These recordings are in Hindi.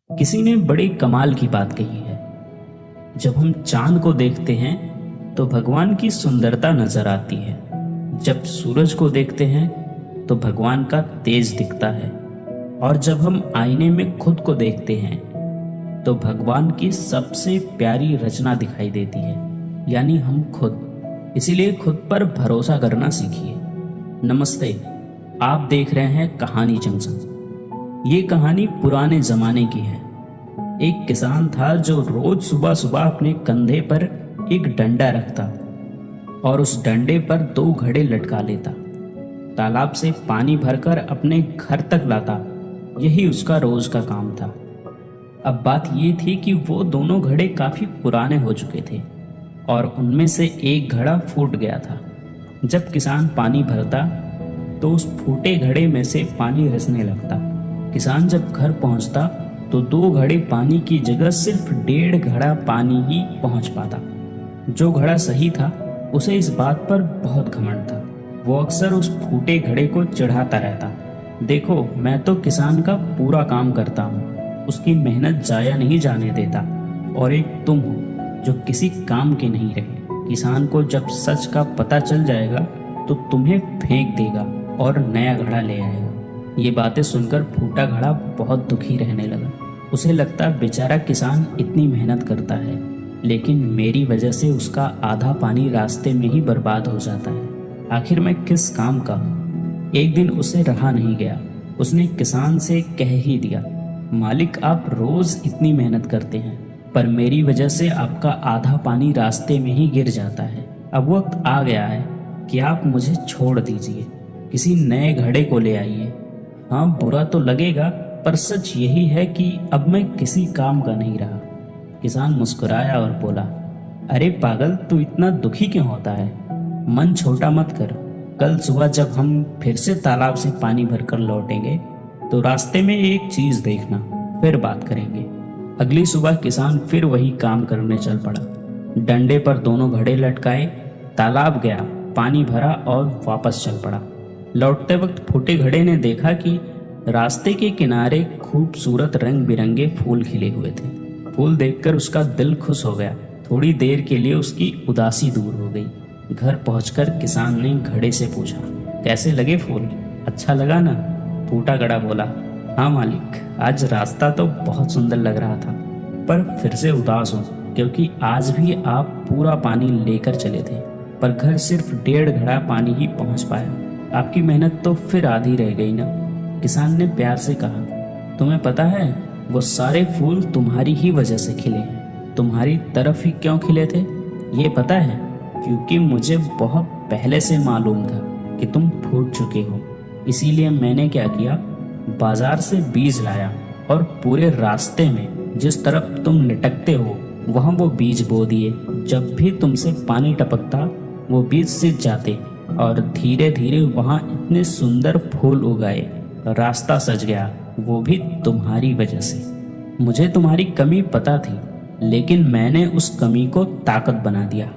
किसी ने बड़ी कमाल की बात कही है। जब हम चांद को देखते हैं तो भगवान की सुंदरता नजर आती है। जब सूरज को देखते हैं तो भगवान का तेज दिखता है। और जब हम आईने में खुद को देखते हैं तो भगवान की सबसे प्यारी रचना दिखाई देती है, यानी हम खुद। इसीलिए खुद पर भरोसा करना सीखिए। नमस्ते, आप देख रहे हैं कहानी जंक्शन। ये कहानी पुराने जमाने की है। एक किसान था जो रोज सुबह सुबह अपने कंधे पर एक डंडा रखता और उस डंडे पर 2 घड़े लटका लेता। तालाब से पानी भरकर अपने घर तक लाता। यही उसका रोज का काम था। अब बात ये थी कि वो दोनों घड़े काफी पुराने हो चुके थे और उनमें से एक घड़ा फूट गया था। जब किसान पानी भरता तो उस फूटे घड़े में से पानी रिसने लगता। किसान जब घर पहुंचता तो 2 घड़े पानी की जगह सिर्फ 1.5 घड़ा पानी ही पहुंच पाता। जो घड़ा सही था उसे इस बात पर बहुत घमंड था। वो अक्सर उस फूटे घड़े को चिढ़ाता रहता। देखो, मैं तो किसान का पूरा काम करता हूँ, उसकी मेहनत जाया नहीं जाने देता, और एक तुम हो जो किसी काम के नहीं रहे। किसान को जब सच का पता चल जाएगा तो तुम्हें फेंक देगा और नया घड़ा ले आएगा। ये बातें सुनकर फूटा घड़ा बहुत दुखी रहने लगा। उसे लगता, बेचारा किसान इतनी मेहनत करता है, लेकिन मेरी वजह से उसका आधा पानी रास्ते में ही बर्बाद हो जाता है। आखिर मैं किस काम का हूँ? एक दिन उसे रहा नहीं गया। उसने किसान से कह ही दिया, मालिक, आप रोज इतनी मेहनत करते हैं, पर मेरी वजह से आपका आधा पानी रास्ते में ही गिर जाता है। अब वक्त आ गया है कि आप मुझे छोड़ दीजिए, किसी नए घड़े को ले आइए। हाँ, बुरा तो लगेगा, पर सच यही है कि अब मैं किसी काम का नहीं रहा। किसान मुस्कुराया और बोला, अरे पागल, तू इतना दुखी क्यों होता है? मन छोटा मत कर। कल सुबह जब हम फिर से तालाब से पानी भरकर लौटेंगे तो रास्ते में एक चीज देखना, फिर बात करेंगे। अगली सुबह किसान फिर वही काम करने चल पड़ा। डंडे पर दोनों घड़े लटकाए, तालाब गया, पानी भरा और वापस चल पड़ा। लौटते वक्त फूटे घड़े ने देखा कि रास्ते के किनारे खूबसूरत रंग बिरंगे फूल खिले हुए थे। फूल देखकर उसका दिल खुश हो गया। थोड़ी देर के लिए उसकी उदासी दूर हो गई। घर पहुंचकर किसान ने घड़े से पूछा, कैसे लगे फूल? अच्छा लगा ना? फूटा घड़ा बोला, हाँ मालिक, आज रास्ता तो बहुत सुंदर लग रहा था, पर फिर से उदास हूँ क्योंकि आज भी आप पूरा पानी लेकर चले थे, पर घर सिर्फ 1.5 घड़ा पानी ही पहुंच पाया। आपकी मेहनत तो फिर आधी रह गई ना। किसान ने प्यार से कहा, तुम्हें पता है, वो सारे फूल तुम्हारी ही वजह से खिले हैं। तुम्हारी तरफ ही क्यों खिले थे ये पता है? क्योंकि मुझे बहुत पहले से मालूम था कि तुम फूट चुके हो। इसीलिए मैंने क्या किया, बाजार से बीज लाया और पूरे रास्ते में जिस तरफ तुम लटकते हो वहाँ वो बीज बो दिए। जब भी तुमसे पानी टपकता वो बीज सिंच जाते और धीरे धीरे वहाँ इतने सुंदर फूल उगाए। रास्ता सज गया, वो भी तुम्हारी वजह से। मुझे तुम्हारी कमी पता थी, लेकिन मैंने उस कमी को ताकत बना दिया।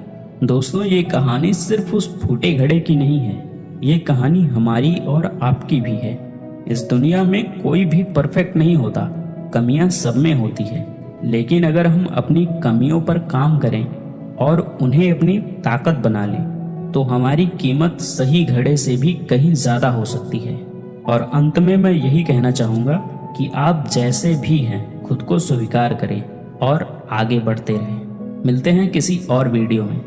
दोस्तों, ये कहानी सिर्फ उस फूटे घड़े की नहीं है, ये कहानी हमारी और आपकी भी है। इस दुनिया में कोई भी परफेक्ट नहीं होता, कमियां सब में होती है, लेकिन अगर हम अपनी कमियों पर काम करें और उन्हें अपनी ताकत बना लें तो हमारी कीमत सही घड़े से भी कहीं ज़्यादा हो सकती है। और अंत में मैं यही कहना चाहूँगा कि आप जैसे भी हैं खुद को स्वीकार करें और आगे बढ़ते रहें। मिलते हैं किसी और वीडियो में।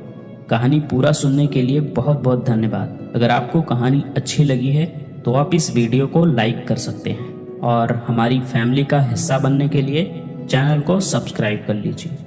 कहानी पूरा सुनने के लिए बहुत बहुत धन्यवाद। अगर आपको कहानी अच्छी लगी है तो आप इस वीडियो को लाइक कर सकते हैं और हमारी फैमिली का हिस्सा बनने के लिए चैनल को सब्सक्राइब कर लीजिए।